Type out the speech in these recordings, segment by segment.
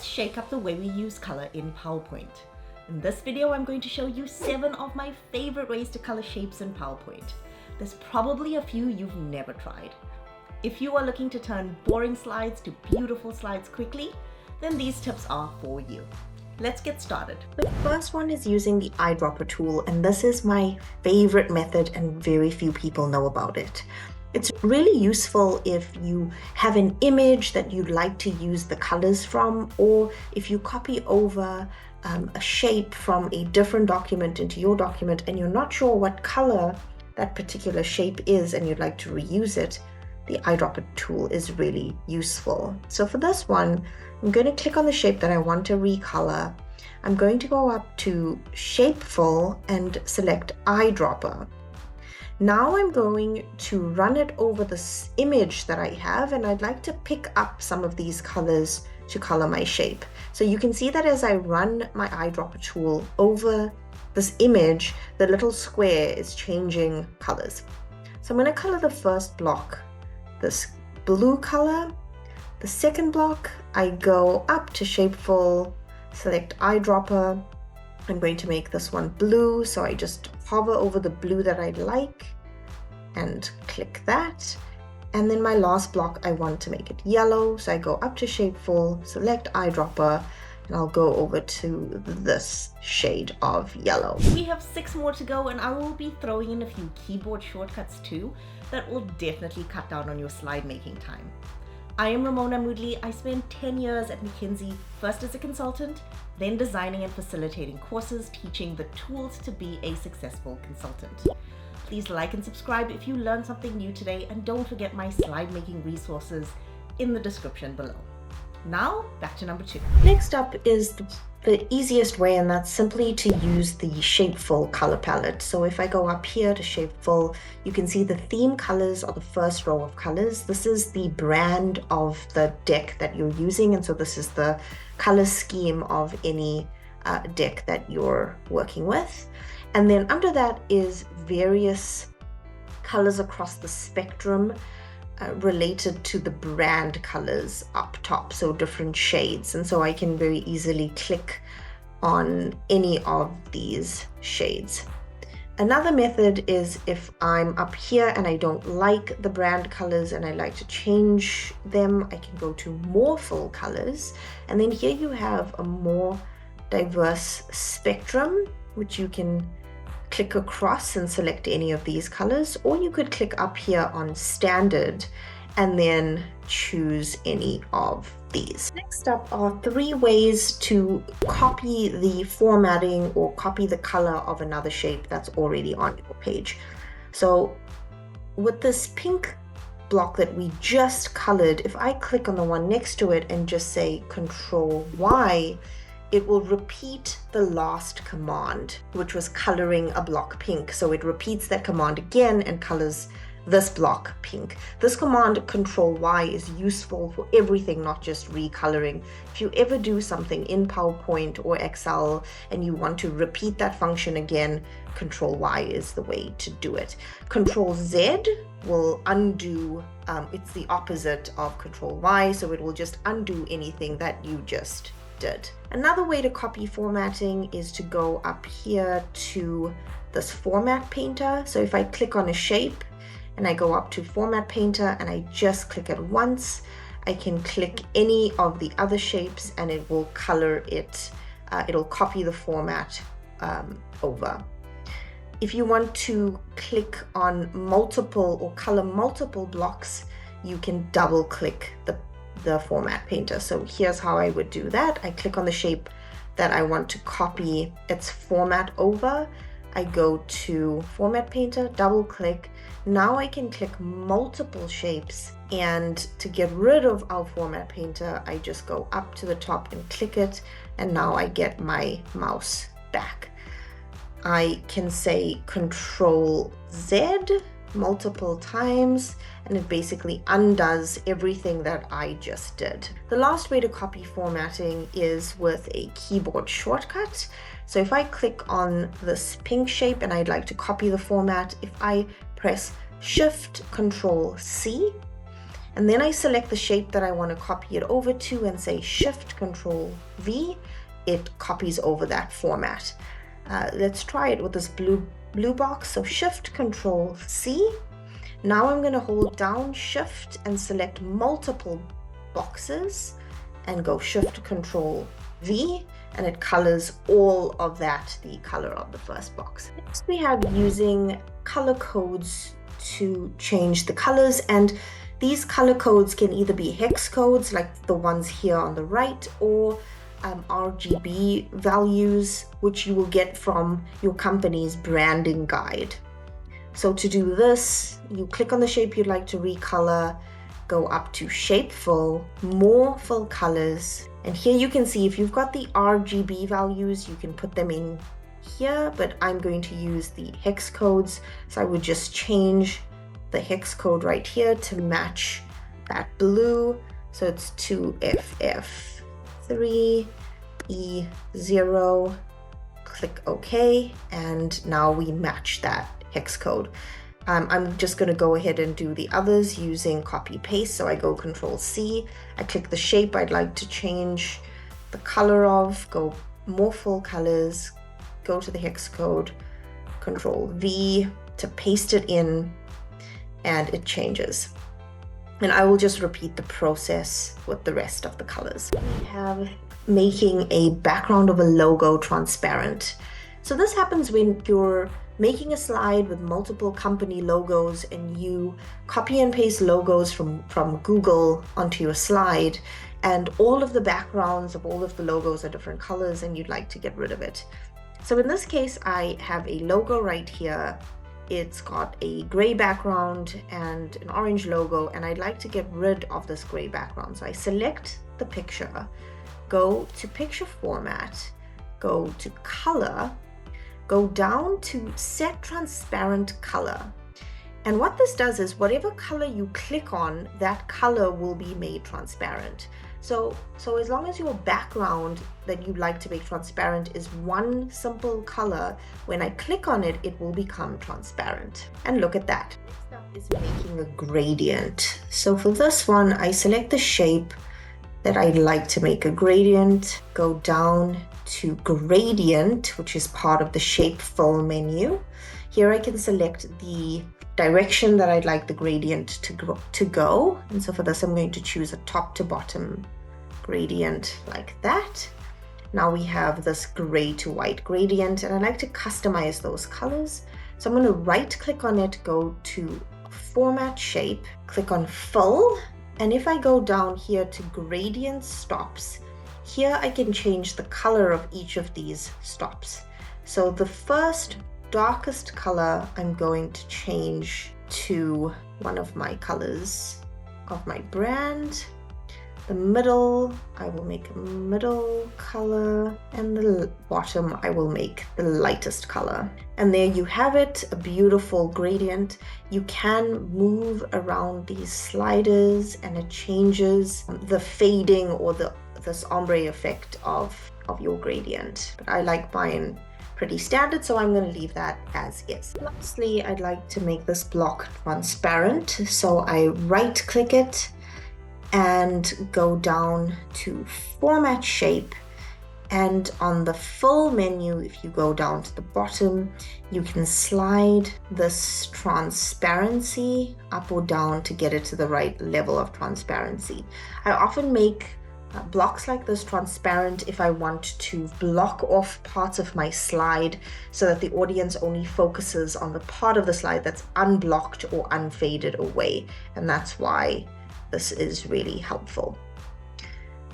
let's shake up the way we use color in PowerPoint. In this video, I'm going to show you 7 of my favorite ways to color shapes in PowerPoint. There's probably a few you've never tried. If you are looking to turn boring slides to beautiful slides quickly, then these tips are for you. Let's get started. The first one is using the Eyedropper tool, and this is my favorite method and very few people know about it. It's really useful if you have an image that you'd like to use the colors from, or if you copy over a shape from a different document into your document and you're not sure what color that particular shape is and you'd like to reuse it. The Eyedropper tool is really useful. So for this one, I'm going to click on the shape that I want to recolor. I'm going to go up to Shape Fill and select Eyedropper. Now I'm going to run it over this image that I have, and I'd like to pick up some of these colors to color my shape. So you can see that as I run my Eyedropper tool over this image, the little square is changing colors. So I'm going to color the first block this blue color. The second block, I go up to Shape Fill, select Eyedropper. I'm going to make this one blue, so I just hover over the blue that I'd like and click that. And then my last block, I want to make it yellow, so I go up to Shape Fill, select Eyedropper, and I'll go over to this shade of yellow. We have 6 more to go, and I will be throwing in a few keyboard shortcuts too that will definitely cut down on your slide making time. I am Ramona Moodley. I spent 10 years at McKinsey, first as a consultant, then designing and facilitating courses, teaching the tools to be a successful consultant. Please like and subscribe if you learned something new today, and don't forget my slide making resources in the description below. Now, back to number 2. Next up is the easiest way, and that's simply to use the Shape Fill color palette. So if I go up here to Shape Fill, you can see the theme colors are the first row of colors. This is the brand of the deck that you're using, and so this is the color scheme of any deck that you're working with. And then under that is various colors across the spectrum related to the brand colors up top, so different shades. And so I can very easily click on any of these shades. Another method is if I'm up here and I don't like the brand colors and I like to change them, I can go to More Full Colors. And then here you have a more diverse spectrum, which you can click across and select any of these colors, or you could click up here on Standard and then choose any of these. Next up are 3 ways to copy the formatting or copy the color of another shape that's already on your page. So with this pink block that we just colored, if I click on the one next to it and just say Control Y, it will repeat the last command, which was coloring a block pink. So it repeats that command again and colors this block pink. This command Control Y is useful for everything, not just recoloring. If you ever do something in PowerPoint or Excel and you want to repeat that function again, Control Y is the way to do it. Control Z will undo, it's the opposite of Control Y, so it will just undo anything that you just did. Another way to copy formatting is to go up here to this Format Painter. So if I click on a shape and I go up to Format Painter and I just click it once, I can click any of the other shapes and it will color it, it'll copy the format over. If you want to click on multiple or color multiple blocks, you can double click the Format Painter. So here's how I would do that. I click on the shape that I want to copy its format over. I go to Format Painter, double click. Now I can click multiple shapes, and to get rid of our Format Painter, I just go up to the top and click it, and now I get my mouse back. I can say Control Z multiple times, and it basically undoes everything that I just did. The last way to copy formatting is with a keyboard shortcut. So if I click on this pink shape and I'd like to copy the format, if I press Shift Control C, And then I select the shape that I want to copy it over to and say Shift Control V. It copies over that format. Let's try it with this blue box. So Shift Control C. Now I'm going to hold down Shift and select multiple boxes and go Shift Control V, and it colors all of that the color of the first box. Next we have using color codes to change the colors, and these color codes can either be hex codes like the ones here on the right, or RGB values, which you will get from your company's branding guide. So to do this, you click on the shape you'd like to recolor, go up to Shape Fill, More Fill Colors, and here you can see if you've got the RGB values, you can put them in here, but I'm going to use the hex codes, so I would just change the hex code right here to match that blue. So it's 2FF3E0, click OK, and now we match that hex code. I'm just going to go ahead and do the others using copy paste. So I go Control C, I click the shape I'd like to change the color of, go More Full Colors, go to the hex code, Control V to paste it in, and it changes. And I will just repeat the process with the rest of the colors. We have making a background of a logo transparent. So this happens when you're making a slide with multiple company logos and you copy and paste logos from Google onto your slide, and all of the backgrounds of all of the logos are different colors and you'd like to get rid of it. So in this case, I have a logo right here. It's got a gray background and an orange logo, and I'd like to get rid of this gray background. So I select the picture, go to Picture Format, go to Color, go down to Set Transparent Color. And what this does is whatever color you click on, that color will be made transparent. So as long as your background that you'd like to make transparent is one simple color, when I click on it, it will become transparent. And look at that. Next up is making a gradient. So for this one, I select the shape that I'd like to make a gradient, go down to Gradient, which is part of the Shape Fill menu. Here I can select the direction that I'd like the gradient to go. And so for this, I'm going to choose a top to bottom gradient like that. Now we have this gray to white gradient, and I like to customize those colors. So I'm going to right click on it, go to Format Shape, click on Fill. And if I go down here to Gradient Stops, here I can change the color of each of these stops. So the first darkest color I'm going to change to one of my colors of my brand. The middle, I will make a middle color, and the bottom, I will make the lightest color. And there you have it, a beautiful gradient. You can move around these sliders and it changes the fading or this ombre effect of your gradient. But I like mine pretty standard, so I'm going to leave that as is. Lastly, I'd like to make this block transparent. So I right click it and go down to Format Shape, and on the Fill menu, if you go down to the bottom, you can slide this transparency up or down to get it to the right level of transparency. I often make blocks like this transparent if I want to block off parts of my slide so that the audience only focuses on the part of the slide that's unblocked or unfaded away, and that's why this is really helpful.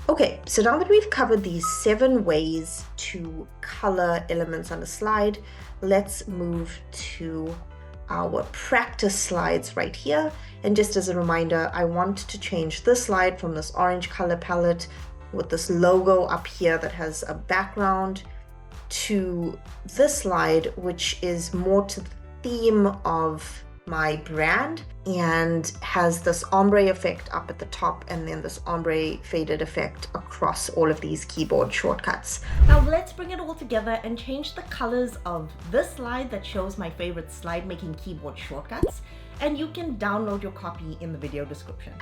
Okay, so now that we've covered these 7 ways to color elements on a slide, let's move to our practice slides right here. And just as a reminder, I want to change this slide from this orange color palette with this logo up here that has a background to this slide, which is more to the theme of my brand and has this ombre effect up at the top and then this ombre faded effect across all of these keyboard shortcuts. Now let's bring it all together and change the colors of this slide that shows my favorite slide making keyboard shortcuts, and you can download your copy in the video description.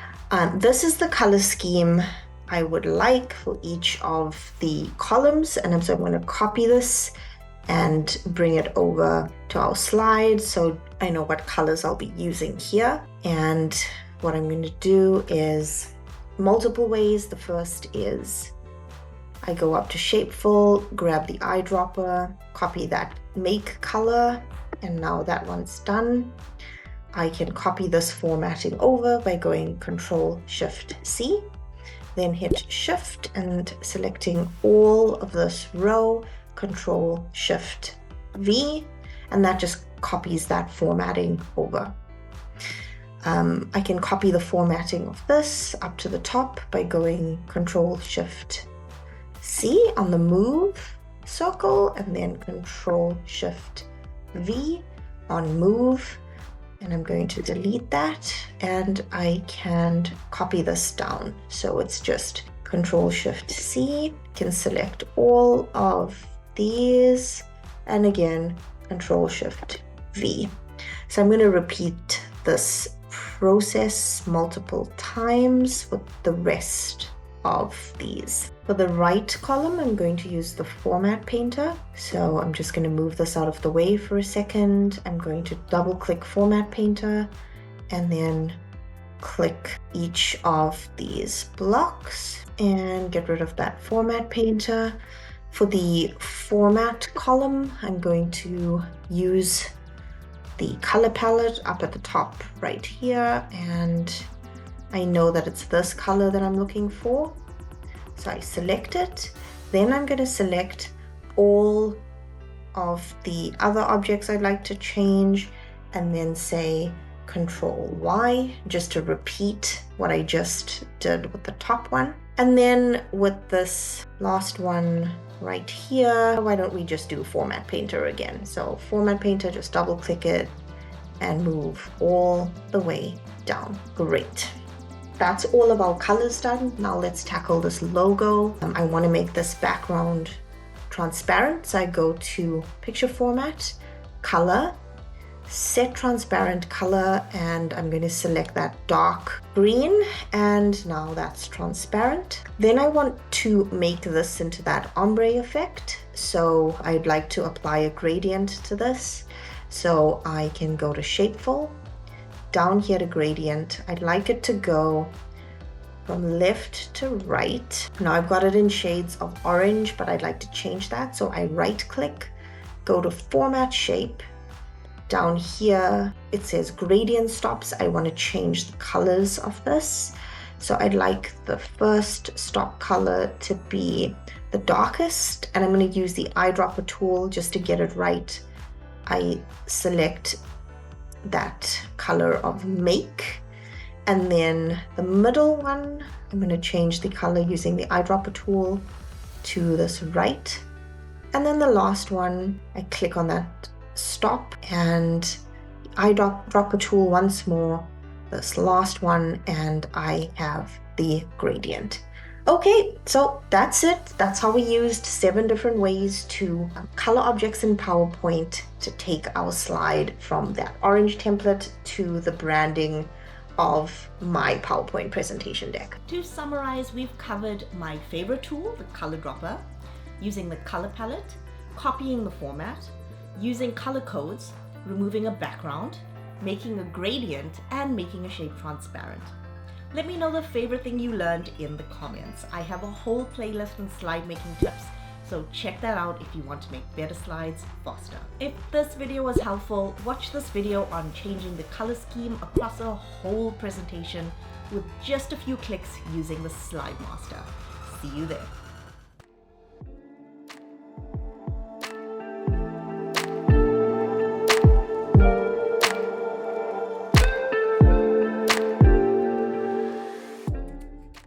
This is the color scheme I would like for each of the columns, and so I'm going to copy this and bring it over to our slide so I know what colors I'll be using here. And what I'm going to do is multiple ways. The first is I go up to Shapefill, grab the eyedropper, copy that make color, and now that one's done. I can copy this formatting over by going Control-Shift-C, then hit Shift and selecting all of this row, Control-Shift-V, and that just copies that formatting over. I can copy the formatting of this up to the top by going Control-Shift-C on the move circle, and then Control-Shift-V on move. And I'm going to delete that, and I can copy this down. So it's just Control-Shift-C, can select all of these, and again, Control-Shift-V. So I'm going to repeat this process multiple times with the rest of these. For the right column, I'm going to use the Format Painter. So I'm just going to move this out of the way for a second. I'm going to double click Format Painter and then click each of these blocks and get rid of that Format Painter. For the Format column, I'm going to use the color palette up at the top right here, and I know that it's this color that I'm looking for. So I select it, then I'm going to select all of the other objects I'd like to change, and then say Control-Y just to repeat what I just did with the top one. And then with this last one right here, why don't we just do Format Painter again? So Format Painter, just double click it and move all the way down. Great. That's all of our colors done. Now let's tackle this logo. I want to make this background transparent. So I go to Picture Format, Color, Set Transparent Color, and I'm going to select that dark green, and now that's transparent. Then I want to make this into that ombre effect. So I'd like to apply a gradient to this. So I can go to Shapefill, down here to Gradient. I'd like it to go from left to right. Now I've got it in shades of orange, but I'd like to change that. So I right click, go to Format Shape. Down here, it says Gradient Stops. I want to change the colors of this. So I'd like the first stop color to be the darkest, and I'm going to use the Eyedropper tool just to get it right. I select that color of Make, and then the middle one, I'm going to change the color using the Eyedropper tool to this right, and then the last one, I click on that stop and Eyedropper tool once more, this last one, and I have the gradient. Okay, so that's it. That's how we used 7 different ways to color objects in PowerPoint to take our slide from that orange template to the branding of my PowerPoint presentation deck. To summarize, we've covered my favorite tool, the Color Dropper, using the color palette, copying the format, using color codes, removing a background, making a gradient, and making a shape transparent. Let me know the favorite thing you learned in the comments. I have a whole playlist on slide making tips, so check that out if you want to make better slides faster. If this video was helpful, watch this video on changing the color scheme across a whole presentation with just a few clicks using the Slide Master. See you there.